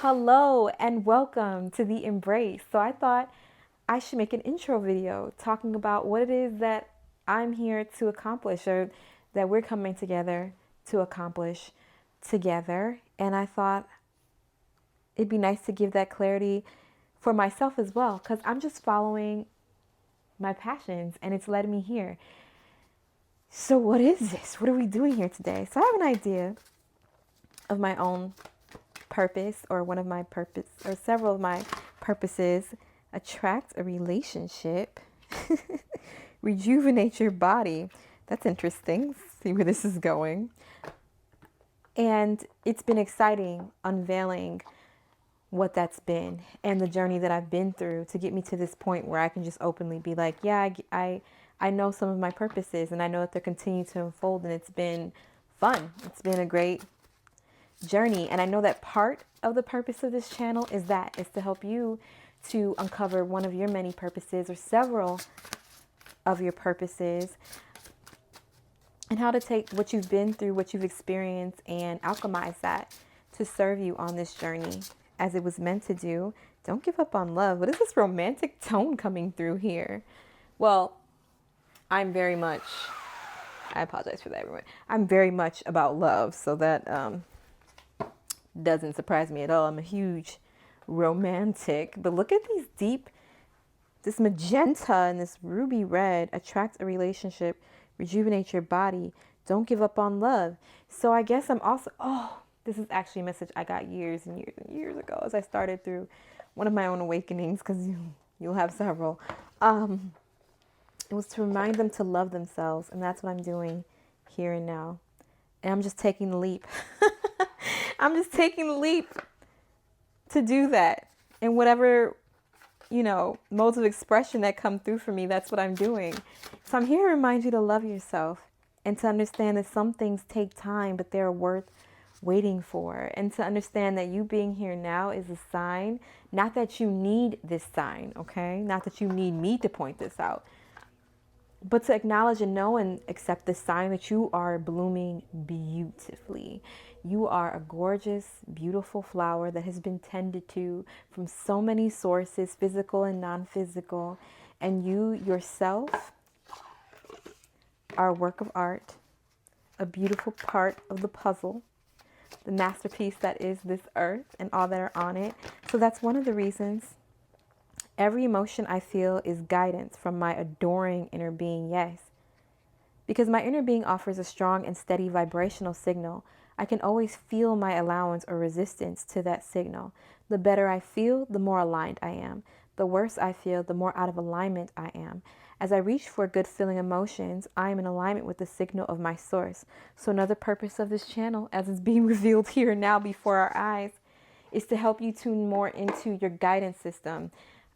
Hello and welcome to the Embrace. So I thought I should make an intro video talking about what it is that I'm here to accomplish or that we're coming together to accomplish together. And I thought it'd be nice to give that clarity for myself as well because I'm just following my passions and it's led me here. So what is this? What are we doing here today? So I have an idea of my own purpose, or one of my purpose, or several of my purposes. Attract a relationship, rejuvenate your body. That's interesting. See where this is going. And it's been exciting unveiling what that's been and the journey that I've been through to get me to this point where I can just openly be like, yeah, I know some of my purposes and I know that they're continuing to unfold, and it's been fun. It's been a great journey. And I know that part of the purpose of this channel is to help you to uncover one of your many purposes or several of your purposes, and how to take what you've been through, what you've experienced, and alchemize that to serve you on this journey as it was meant to do. Don't give up on love. What is this romantic tone coming through here? Well, I'm very much, I apologize for that, everyone. I'm very much about love, so that doesn't surprise me at all. I'm a huge romantic. But look at these deep, this magenta and this ruby red. Attract a relationship, rejuvenate your body, don't give up on love. So I guess I'm also, this is actually a message I got years and years and years ago as I started through one of my own awakenings, because you'll have several. It was to remind them to love themselves, and that's what I'm doing here and now. And I'm just taking the leap. I'm just taking the leap to do that. And whatever, modes of expression that come through for me, that's what I'm doing. So I'm here to remind you to love yourself and to understand that some things take time, but they're worth waiting for. And to understand that you being here now is a sign, not that you need this sign, okay? Not that you need me to point this out, but to acknowledge and know and accept the sign that you are blooming beautifully. You are a gorgeous, beautiful flower that has been tended to from so many sources, physical and non-physical. And you yourself are a work of art, a beautiful part of the puzzle, the masterpiece that is this earth and all that are on it. So that's one of the reasons every emotion I feel is guidance from my adoring inner being, yes. Because my inner being offers a strong and steady vibrational signal. I can always feel my allowance or resistance to that signal. The better I feel, the more aligned I am. The worse I feel, the more out of alignment I am. As I reach for good feeling emotions, I am in alignment with the signal of my source. So another purpose of this channel, as it's being revealed here now before our eyes, is to help you tune more into your guidance system.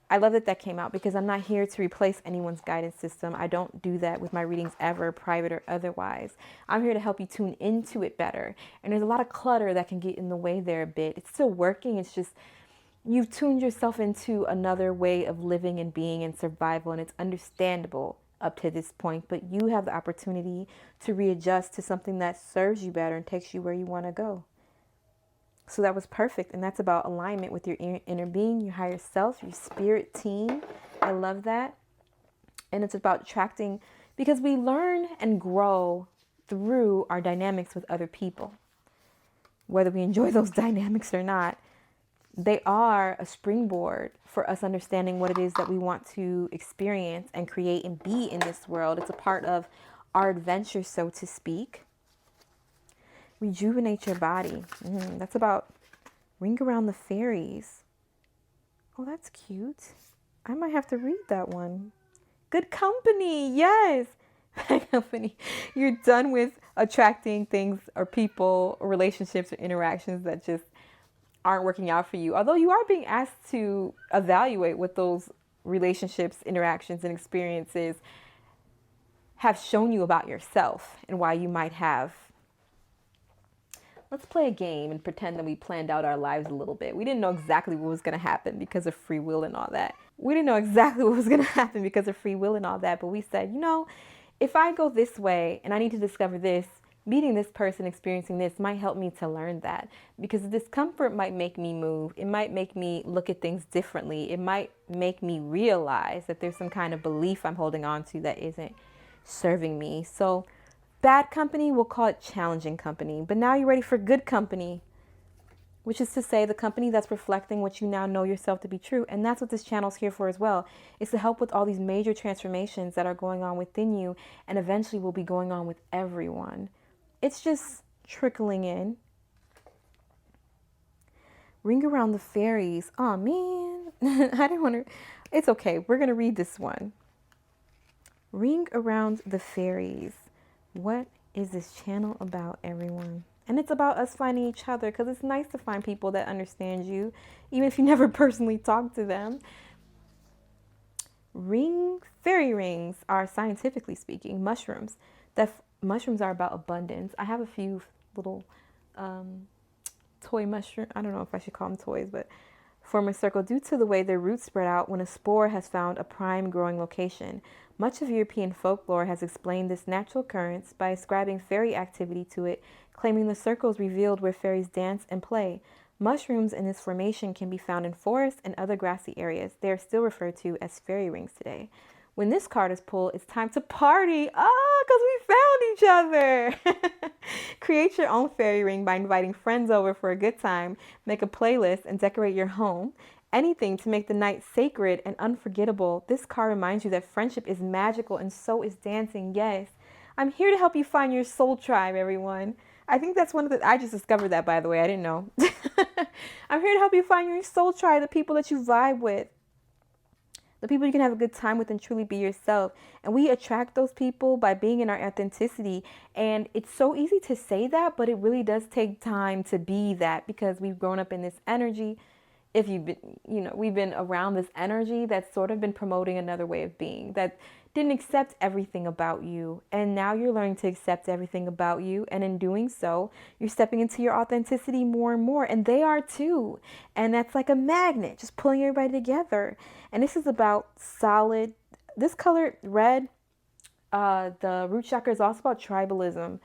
I love that came out, because I'm not here to replace anyone's guidance system. I don't do that with my readings ever, private or otherwise. I'm here to help you tune into it better. And there's a lot of clutter that can get in the way there a bit. It's still working. It's just you've tuned yourself into another way of living and being and survival, and it's understandable up to this point. But you have the opportunity to readjust to something that serves you better and takes you where you want to go. So that was perfect. And that's about alignment with your inner being, your higher self, your spirit team. I love that. And it's about attracting, because we learn and grow through our dynamics with other people. Whether we enjoy those dynamics or not, they are a springboard for us understanding what it is that we want to experience and create and be in this world. It's a part of our adventure, so to speak. Rejuvenate your body. That's about ring around the fairies. Oh, that's cute. I might have to read that one. Good company. Yes. Bad company. You're done with attracting things or people or relationships or interactions that just aren't working out for you. Although you are being asked to evaluate what those relationships, interactions, and experiences have shown you about yourself and why you might have. Let's play a game and pretend that we planned out our lives a little bit. We didn't know exactly what was going to happen because of free will and all that. But we said, if I go this way and I need to discover this, meeting this person, experiencing this might help me to learn that, because the discomfort might make me move. It might make me look at things differently. It might make me realize that there's some kind of belief I'm holding on to that isn't serving me. So bad company, we'll call it challenging company. But now you're ready for good company, which is to say the company that's reflecting what you now know yourself to be true. And that's what this channel is here for as well, is to help with all these major transformations that are going on within you and eventually will be going on with everyone. It's just trickling in. Ring around the fairies. Oh man, I didn't want to. It's okay. We're going to read this one. Ring around the fairies. What is this channel about, everyone? And it's about us finding each other, because it's nice to find people that understand you, even if you never personally talk to them. Fairy rings are, scientifically speaking, mushrooms. Mushrooms are about abundance. I have a few little toy mushroom. I don't know if I should call them toys, but form a circle due to the way their roots spread out when a spore has found a prime growing location. Much of European folklore has explained this natural occurrence by ascribing fairy activity to it, claiming the circles revealed where fairies dance and play. Mushrooms in this formation can be found in forests and other grassy areas. They are still referred to as fairy rings today. When this card is pulled, it's time to party. Oh, because we found each other. Create your own fairy ring by inviting friends over for a good time. Make a playlist and decorate your home. Anything to make the night sacred and unforgettable. This card reminds you that friendship is magical and so is dancing. Yes, I'm here to help you find your soul tribe, everyone. I think that's one of the, I just discovered that, by the way. I didn't know. I'm here to help you find your soul tribe, the people that you vibe with, the people you can have a good time with and truly be yourself. And we attract those people by being in our authenticity. And it's so easy to say that, but it really does take time to be that, because we've grown up in this energy. If you've been, we've been around this energy that's sort of been promoting another way of being, that didn't accept everything about you. And now you're learning to accept everything about you. And in doing so, you're stepping into your authenticity more and more. And they are too. And that's like a magnet, just pulling everybody together. And this is about solid, this color red, the root chakra is also about tribalism,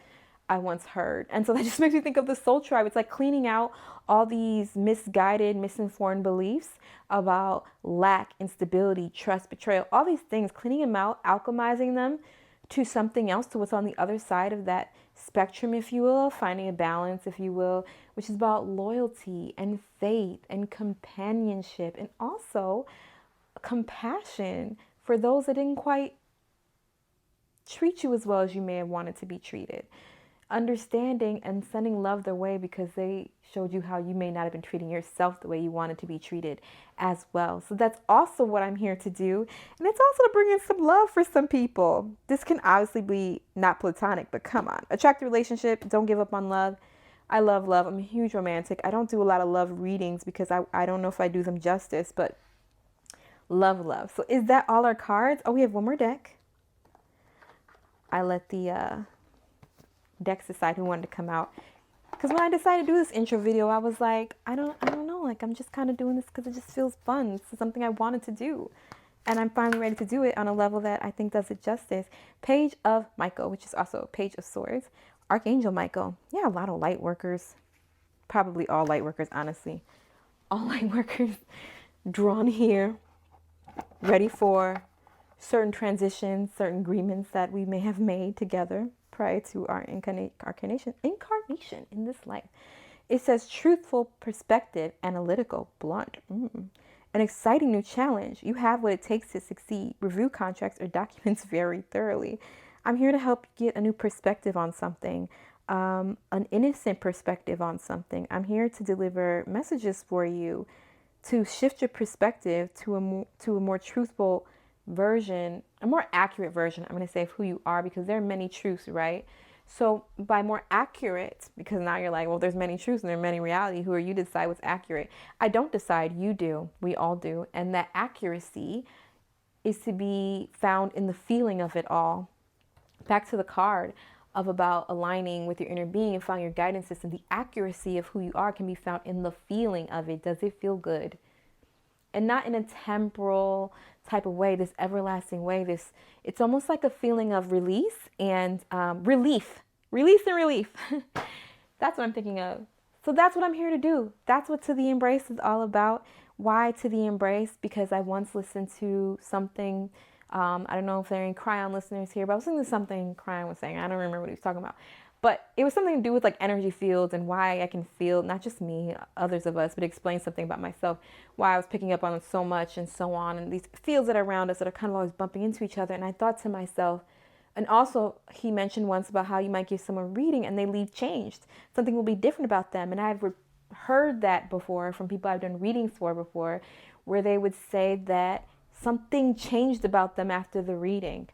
I once heard. And so that just makes me think of the soul tribe. It's like cleaning out all these misguided, misinformed beliefs about lack, instability, trust, betrayal, all these things, cleaning them out, alchemizing them to something else, to what's on the other side of that spectrum, if you will, finding a balance, if you will, which is about loyalty and faith and companionship, and also compassion for those that didn't quite treat you as well as you may have wanted to be treated. Understanding and sending love their way because they showed you how you may not have been treating yourself the way you wanted to be treated as well. So that's also what I'm here to do. And it's also to bring in some love for some people. This can obviously be not platonic, but come on. Attract a relationship. Don't give up on love. I love love. I'm a huge romantic. I don't do a lot of love readings because I don't know if I do them justice, but love. So is that all our cards? Oh, we have one more deck. I let the decks decide who wanted to come out, because when I decided to do this intro video, I was like, I don't know, like I'm just kind of doing this because it just feels fun. It's something I wanted to do, and I'm finally ready to do it on a level that I think does it justice. Page of Michael, which is also a Page of Swords. Archangel Michael. Yeah, a lot of light workers, probably all light workers, honestly, all light workers drawn here, ready for certain transitions, certain agreements that we may have made together prior to our incarnation in this life. It says truthful perspective, analytical, blunt. An exciting new challenge. You have what it takes to succeed. Review contracts or documents very thoroughly. I'm here to help you get a new perspective on something, an innocent perspective on something. I'm here to deliver messages for you to shift your perspective to a more truthful version, a more accurate version, I'm going to say, of who you are, because there are many truths, right? So by more accurate, because now you're like, well, there's many truths and there are many reality. Who are you to decide what's accurate? I don't decide, you do. We all do. And that accuracy is to be found in the feeling of it all. Back to the card of about aligning with your inner being and finding your guidance system. The accuracy of who you are can be found in the feeling of it. Does it feel good? And not in a temporal type of way, this everlasting way. It's almost like a feeling of release and relief Release and relief. That's what I'm thinking of. So that's what I'm here to do. That's what To the Embrace is all about. Why To the Embrace? Because I once listened to something, I don't know if there are any Cryon listeners here, but I was listening to something Cryon was saying. I don't remember what he was talking about. But it was something to do with like energy fields and why I can feel, not just me, others of us, but explain something about myself, why I was picking up on it so much and so on. And these fields that are around us that are kind of always bumping into each other. And I thought to myself, and also, he mentioned once about how you might give someone a reading and they leave changed. Something will be different about them. And I've heard that before from people I've done readings for before, where they would say that something changed about them after the reading.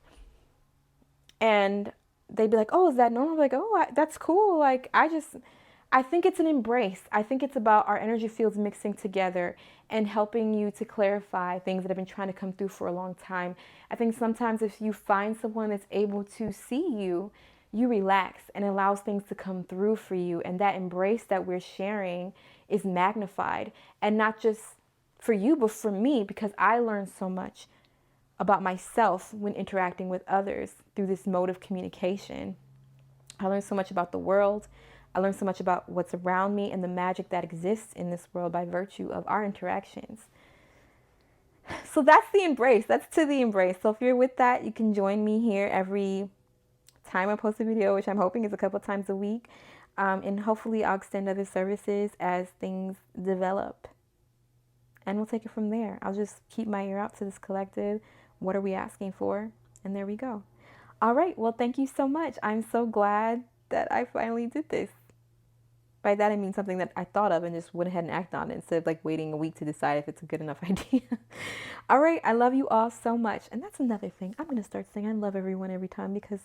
And they'd be like, oh, is that normal? I'm like, oh, that's cool. Like, I think it's an embrace. I think it's about our energy fields mixing together and helping you to clarify things that have been trying to come through for a long time. I think sometimes if you find someone that's able to see you, you relax and allows things to come through for you. And that embrace that we're sharing is magnified. And not just for you, but for me, because I learned so much about myself when interacting with others through this mode of communication. I learned so much about the world. I learned so much about what's around me and the magic that exists in this world by virtue of our interactions. So that's the embrace. That's To the Embrace. So if you're with that, you can join me here every time I post a video, which I'm hoping is a couple times a week. And hopefully I'll extend other services as things develop. And we'll take it from there. I'll just keep my ear out to this collective. What are we asking for? And there we go. All right. Well, thank you so much. I'm so glad that I finally did this. By that, I mean something that I thought of and just went ahead and acted on it instead of like waiting a week to decide if it's a good enough idea. All right. I love you all so much. And that's another thing. I'm going to start saying I love everyone every time because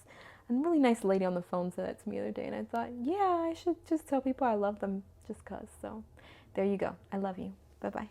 a really nice lady on the phone said that to me the other day. And I thought, yeah, I should just tell people I love them just because. So there you go. I love you. Bye-bye.